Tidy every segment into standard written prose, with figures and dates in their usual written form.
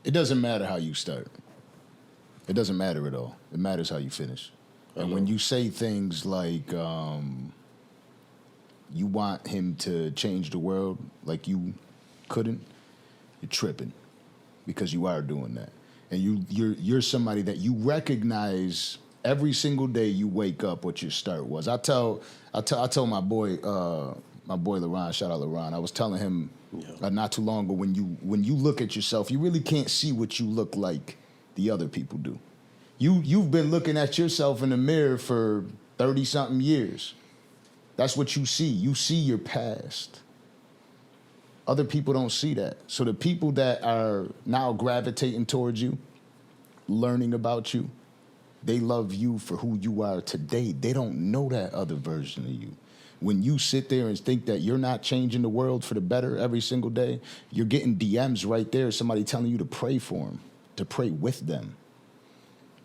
It doesn't matter how you start. It doesn't matter at all. It matters how you finish. And when you say things like you want him to change the world like you couldn't, you're tripping, because you are doing that. And you're somebody that you recognize every single day you wake up what your start was. I tell my boy LaRon, shout out LaRon, I was telling him not too long ago, when you look at yourself, you really can't see what you look like the other people do. You've been looking at yourself in the mirror for 30-something years. That's what you see. You see your past. Other people don't see that. So the people that are now gravitating towards you, learning about you, they love you for who you are today. They don't know that other version of you. When you sit there and think that you're not changing the world for the better every single day, you're getting DMs right there, somebody telling you to pray for them, to pray with them.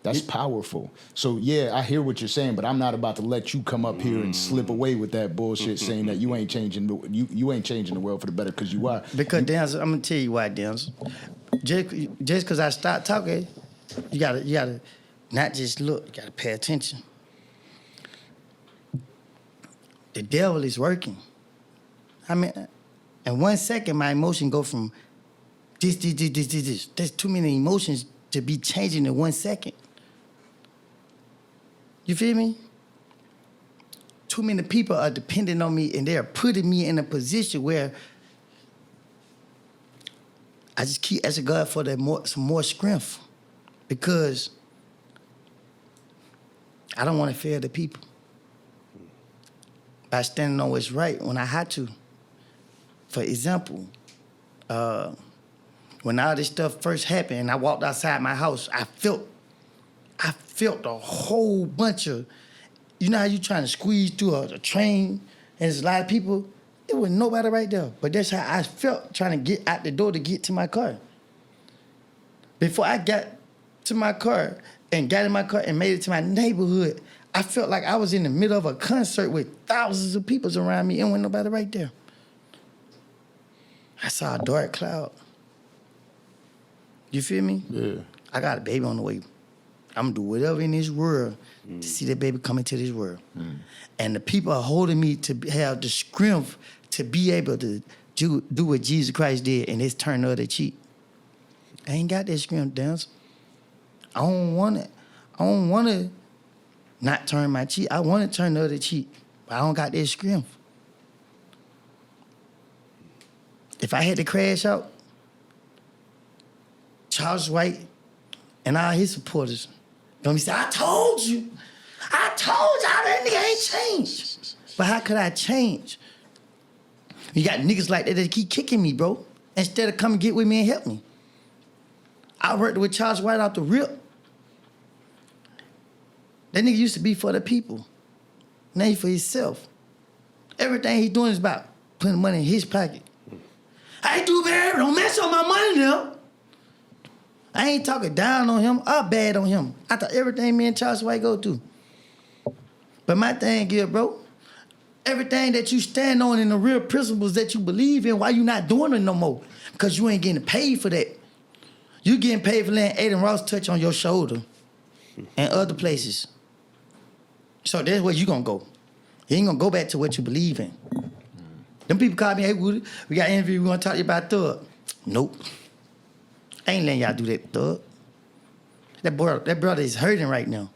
That's powerful. So, yeah, I hear what you're saying, but I'm not about to let you come up here and slip away with that bullshit saying that you ain't changing the world for the better, because you are. Because, Dance, I'm going to tell you why, Dance. Just because I start talking, you gotta not just look, you got to pay attention. The devil is working. I mean, in 1 second, my emotion go from this. There's too many emotions to be changing in 1 second. You feel me? Too many people are depending on me, and they're putting me in a position where I just keep asking God for some more strength, because I don't want to fail the people by standing on what's right when I had to. For example, when all this stuff first happened and I walked outside my house, I felt a whole bunch of, you know how you trying to squeeze through a train and there's a lot of people? There was nobody right there. But that's how I felt trying to get out the door to get to my car. Before I got to my car and got in my car and made it to my neighborhood, I felt like I was in the middle of a concert with thousands of people around me and wasn't nobody right there. I saw a dark cloud. You feel me? Yeah. I got a baby on the way. I'm going to do whatever in this world to see that baby come into this world. And the people are holding me to have the strength to be able to do what Jesus Christ did, and it's turn the other cheek. I ain't got that strength, Dance. I don't want it. I don't want to not turn my cheek. I want to turn the other cheek, but I don't got that strength. If I had to crash out, Charleston White and all his supporters gonna be saying, I told you that nigga ain't changed. But how could I change? You got niggas like that keep kicking me, bro, instead of coming get with me and help me. I worked with Charleston White out the rip. That nigga used to be for the people. Now he for himself. Everything he's doing is about putting money in his pocket. I do bad, don't mess up my money now. I ain't talking down on him or bad on him. I thought everything me and Charleston White go through. But my thing is, bro, everything that you stand on in the real principles that you believe in, why you not doing it no more? Because you ain't getting paid for that. You getting paid for letting Aiden Ross touch on your shoulder and other places. So that's where you gonna go. You ain't gonna go back to what you believe in. Them people call me, hey, Woody, we got an interview, we wanna talk to you about Thug. Nope. I ain't letting y'all do that, Thug. That brother is hurting right now.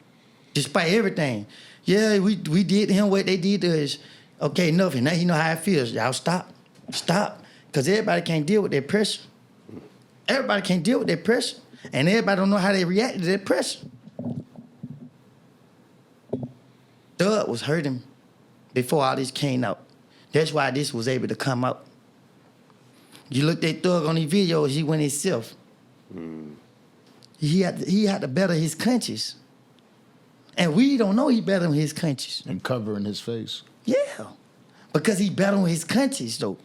Despite everything. Yeah, we did to him what they did to us. Okay, enough. And now he know how it feels. Y'all stop. Stop. Because everybody can't deal with that pressure. Everybody can't deal with that pressure. And everybody don't know how they react to that pressure. Thug was hurting before all this came out. That's why this was able to come out. You looked at Thug on these videos, he went himself. He had to better his conscience. And we don't know he better his conscience. And covering his face. Yeah. Because he better his conscience, though.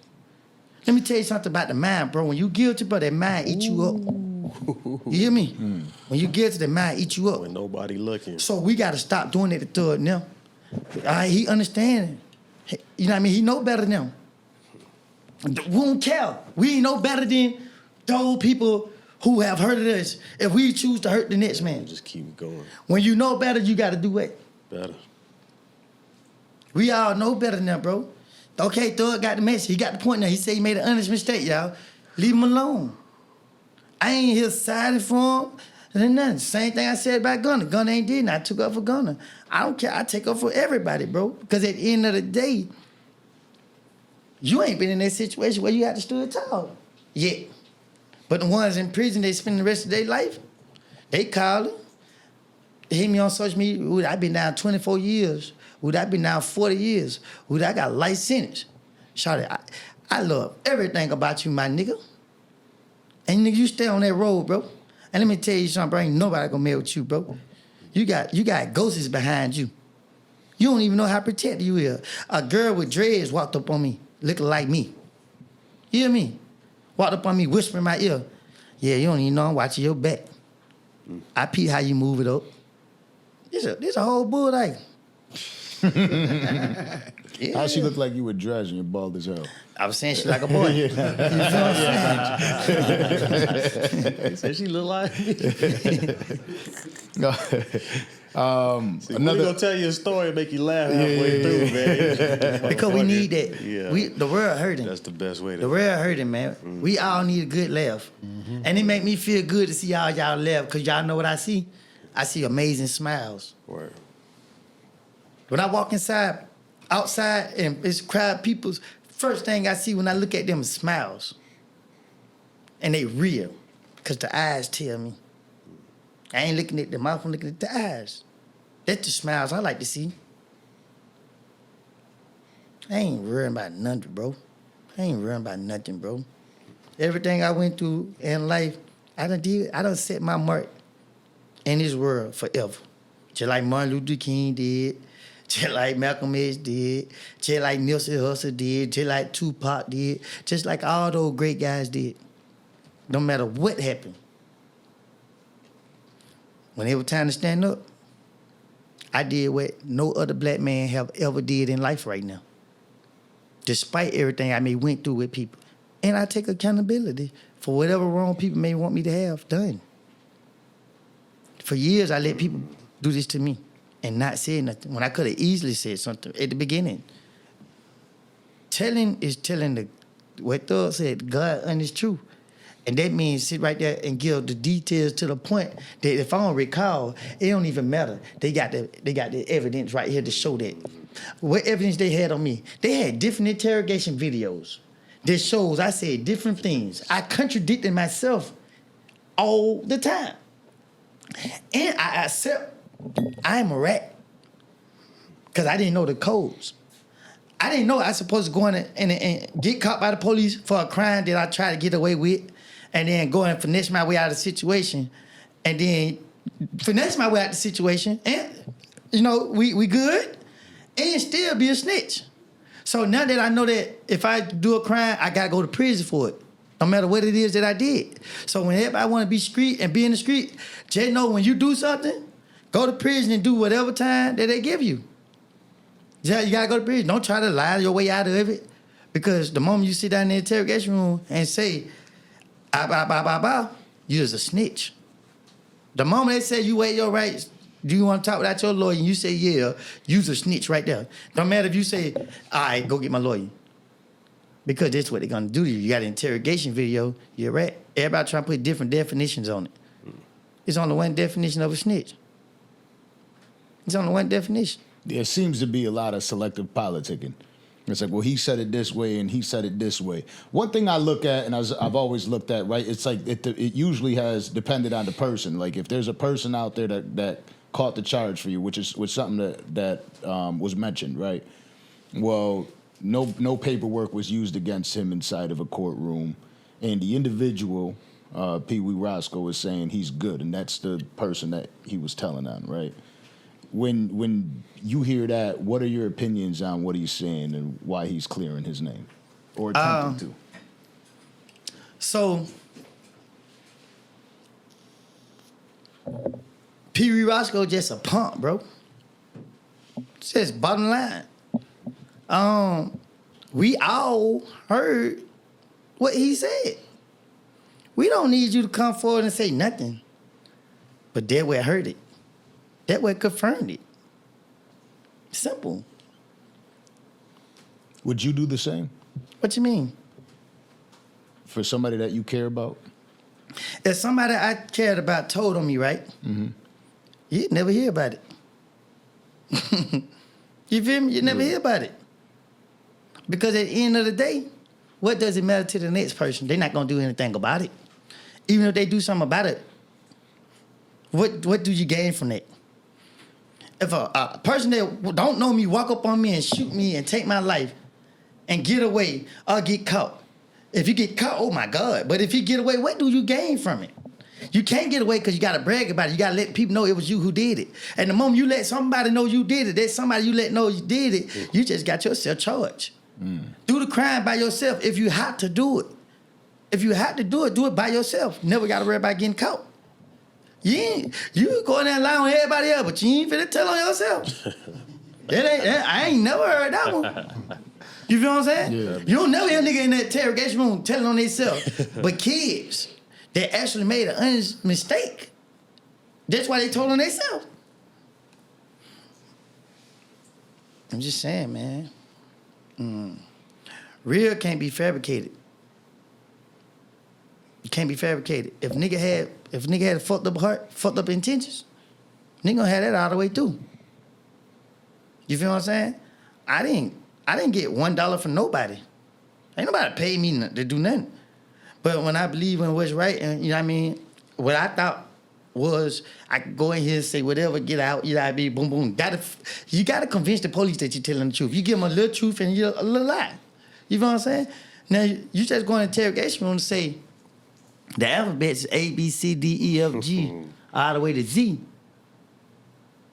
Let me tell you something about the mind, bro. When you guilty, bro, that mind eat you up. You hear me? When you guilty, that mind eat you up. When nobody looking. So we got to stop doing it to Thug now. He understand. You know what I mean? He know better than them. We don't care. We ain't no better than those people who have hurted us if we choose to hurt the next man. Just keep it going. When you know better, you got to do what? Better. We all know better than that, bro. Okay, Thug got the message. He got the point now. He said he made an honest mistake, y'all. Leave him alone. I ain't here siding for him. And nothing. Same thing I said about Gunna. Gunna ain't did nothing. I took up for Gunna. I don't care. I take up for everybody, bro. Because at the end of the day, you ain't been in that situation where you had to stand tall yet. But the ones in prison, they spend the rest of their life, they call it. They hit me on social media. Ooh, I been down 24 years. Ooh, I been down 40 years. Ooh, I got a life sentence. Shawty, I love everything about you, my nigga. And nigga, you stay on that road, bro. And let me tell you something, bro. Ain't nobody gonna mess with you, bro. You got ghosts behind you. You don't even know how protected you is. A girl with dreads walked up on me, looking like me. You hear me? Walked up on me, whispering in my ear. Yeah, you don't even know I'm watching your back. I peep how you move it up. This a whole bull like. Yeah. How she look like you were dressed and you're bald as hell? I was saying she like a boy. You know what I'm saying? They say she look like me. See, we're gonna tell you a story and make you laugh halfway through, man. Because we need that. Yeah. The world hurting. That's the best way to. The world hurting, man. Mm-hmm. We all need a good laugh. Mm-hmm. And it make me feel good to see all y'all laugh, because y'all know what I see? I see amazing smiles. Word. When I walk outside, and it's crowd people's, first thing I see when I look at them is smiles. And they real, because the eyes tell me. I ain't looking at the mouth, I'm looking at the eyes. That's the smiles I like to see. I ain't worrying about nothing, bro. I ain't worrying about nothing, bro. Everything I went through in life, I done set my mark in this world forever. Just like Martin Luther King did, just like Malcolm X did, just like Nipsey Hussle did, just like Tupac did, just like all those great guys did. No matter what happened. When it was time to stand up, I did what no other black man have ever did in life right now. Despite everything I may went through with people. And I take accountability for whatever wrong people may want me to have done. For years, I let people do this to me and not say nothing, when I could have easily said something at the beginning. Telling is telling what Thug said, God and it's true. And that means sit right there and give the details to the point that if I don't recall, it don't even matter. They got the evidence right here to show that. What evidence they had on me? They had different interrogation videos that shows I said different things. I contradicted myself all the time. And I accept I'm a rat because I didn't know the codes. I didn't know I was supposed to go in and get caught by the police for a crime that I tried to get away with, and then go and finesse my way out of the situation, and then finesse my way out of the situation, and, we good, and still be a snitch. So now that I know that if I do a crime, I got to go to prison for it, no matter what it is that I did. So when everybody want to be street and be in the street, just know when you do something, go to prison and do whatever time that they give you. Yeah, you got to go to prison. Don't try to lie your way out of it, because the moment you sit down in the interrogation room and say, you just a snitch. The moment they say you waive your rights, do you want to talk without your lawyer, and you say yeah, you's a snitch right there. Don't matter if you say, all right, go get my lawyer. Because that's what they're going to do to you. You got an interrogation video, you're a rat. Everybody trying to put different definitions on it. It's only one definition of a snitch. It's only one definition. There seems to be a lot of selective politicking. It's like, well, he said it this way and he said it this way. One thing I look at, and I've always looked at, right, it's like it usually has depended on the person. Like if there's a person out there that caught the charge for you, which is something that was mentioned, right? Well, no paperwork was used against him inside of a courtroom, and the individual, PeeWee Roscoe, is saying he's good, and that's the person that he was telling on, right? When you hear that, what are your opinions on what he's saying and why he's clearing his name or attempting to? So, PeeWee Roscoe just a punk, bro. It's just bottom line. We all heard what he said. We don't need you to come forward and say nothing. But that way hurt it. That way confirmed it. Simple. Would you do the same What you mean? for somebody that you care about? If somebody I cared about told on me, right? Mm-hmm. You'd never hear about it. You feel me? You never hear about it. Because at the end of the day, what does it matter to the next person? They're not going to do anything about it. Even if they do something about it, what do you gain from that? If a person that don't know me walk up on me and shoot me and take my life and get away or get caught. If you get caught, oh my God. But if you get away, what do you gain from it? You can't get away because you got to brag about it. You got to let people know it was you who did it. And the moment you let somebody know you did it, that's somebody you let know you did it, you just got yourself charged. Do the crime by yourself if you have to do it. If you have to do it by yourself. Never got to worry about getting caught. You go in there and lie on everybody else, but you ain't finna tell on yourself. I ain't never heard that one. You feel what I'm saying? Yeah. You don't never hear a nigga in that interrogation room telling on themselves. But kids that actually made an honest mistake, that's why they told on themselves. I'm just saying, man. Real can't be fabricated. It can't be fabricated. If nigga had a fucked up heart, fucked up intentions, nigga gonna have that all the way through. You feel what I'm saying? I didn't get $1 from nobody. Ain't nobody paid me to do nothing. But when I believe in what's right, and you know what I mean, what I thought was I could go in here and say whatever, get out, you know what I mean, boom, boom. You gotta convince the police that you're telling the truth. You give them a little truth and you're a little lie. You feel what I'm saying? Now, you just go in the interrogation room and say, the alphabet's A, B, C, D, E, F, G, all the way to Z.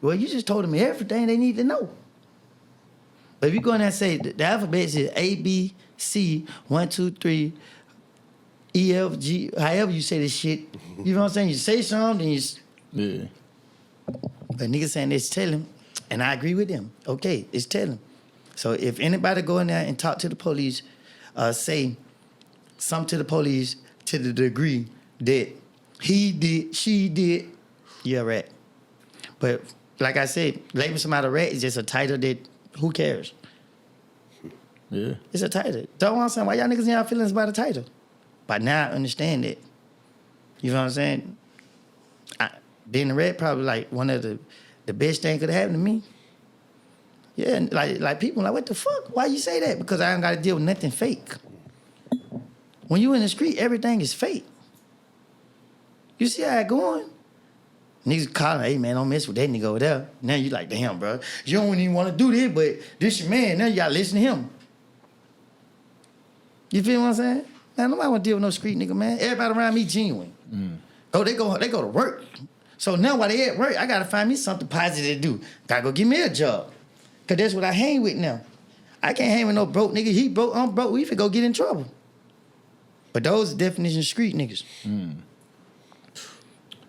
Well, you just told them everything they need to know. But if you go in there and say, the alphabet is A, B, C, 1, 2, 3, E, F, G, however you say this shit, you know what I'm saying? You say something, then Yeah. But niggas saying it's telling, and I agree with them. Okay, it's telling. So if anybody go in there and talk to the police, say something to the police to the degree that he did, she did, you're a rat. But like I said, labeling somebody a rat is just a title that, who cares? Yeah. It's a title. Don't understand why y'all niggas in y'all feelings about a title. But now I understand it. You know what I'm saying? Being a rat probably like one of the best thing could have happened to me. Yeah, and like people like, what the fuck? Why you say that? Because I ain't got to deal with nothing fake. When you in the street, everything is fake. You see how it going? Niggas calling, hey man, don't mess with that nigga over there. Now you like, damn, bro, you don't even want to do this, but this your man. Now you gotta listen to him. You feel what I'm saying? Man, nobody want to deal with no street nigga, man. Everybody around me genuine. Oh, they go to work. So now while they at work, I gotta find me something positive to do. Gotta go get me a job. Cause that's what I hang with now. I can't hang with no broke nigga. He broke, I'm broke. We finna go get in trouble. But those are definition of street niggas.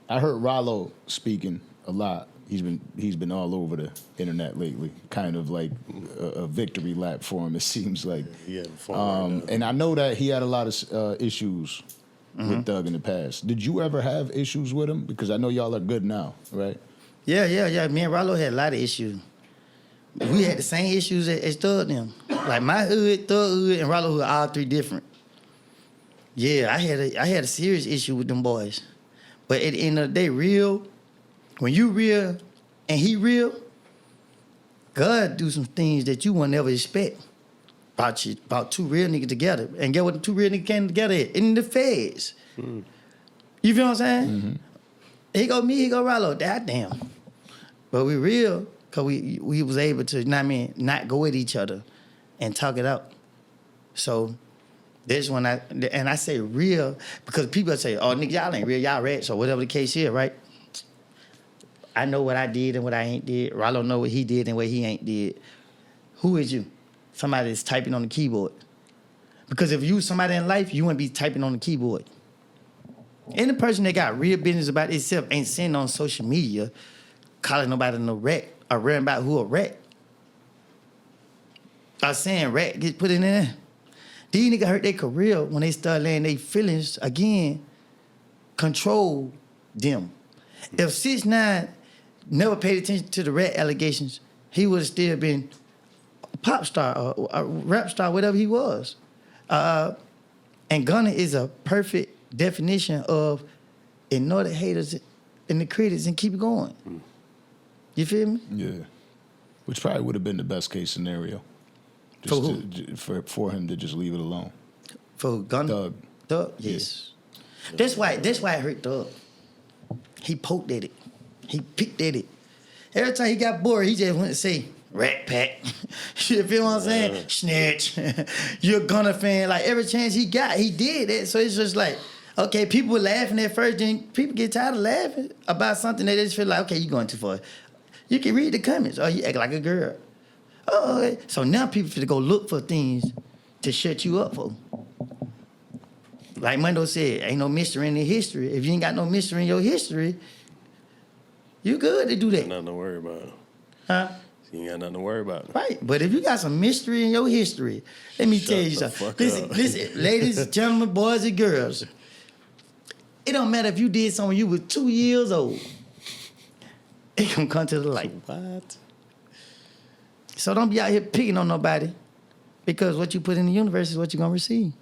I heard Ralo speaking a lot. He's been all over the internet lately, kind of like a victory lap for him. It seems like. Yeah. And I know that he had a lot of issues with Doug in the past. Did you ever have issues with him? Because I know y'all are good now, right? Yeah. Me and Ralo had a lot of issues. We had the same issues as Thug them. Like my hood, Thug hood, and Ralo hood, all three different. Yeah, I had a serious issue with them boys. But at the end of the day, real, when you real and he real, God do some things that you wouldn't ever expect about two real niggas together. And get what the two real niggas came together at? In the feds. You feel what I'm saying? He go me, he go Ralo. Damn. But we real, because we was able to, you know what I mean, not go at each other and talk it out. So this one, I say real because people say, oh, nigga, y'all ain't real, y'all rats, or whatever the case is, right? I know what I did and what I ain't did. Ralo know what he did and what he ain't did. Who is you? Somebody that's typing on the keyboard. Because if you was somebody in life, you wouldn't be typing on the keyboard. Any person that got real business about itself ain't sitting on social media calling nobody no rat or worrying about who a rat. I was saying rat, get put in there. These niggas hurt their career when they start letting their feelings again control them. If 6ix9ine never paid attention to the rat allegations, he would have still been a pop star or a rap star, whatever he was. And Gunna is a perfect definition of ignore the haters and the critics and keep going. You feel me? Yeah. Which probably would have been the best case scenario. For Just who? for him to just leave it alone. For Gunna? Thug? Yes. That's why it hurt Thug. He poked at it. He picked at it. Every time he got bored, he just went to say, Rat Pack. You feel what I'm saying? Snitch. You're a Gunna fan. Like, every chance he got, he did it. So it's just like, okay, people were laughing at first, then people get tired of laughing about something that they just feel like, okay, you're going too far. You can read the comments. Oh, you act like a girl. Oh, okay. So now people feel to go look for things to shut you up for. Like Mundo said, ain't no mystery in the history. If you ain't got no mystery in your history, you good to do that. Nothing to worry about. Huh? You ain't got nothing to worry about. Right. But if you got some mystery in your history, let me tell you something. Listen, ladies, gentlemen, boys, and girls. It don't matter if you did something when you were 2 years old. It gonna come to the light. What? So don't be out here picking on nobody, because what you put in the universe is what you're gonna receive.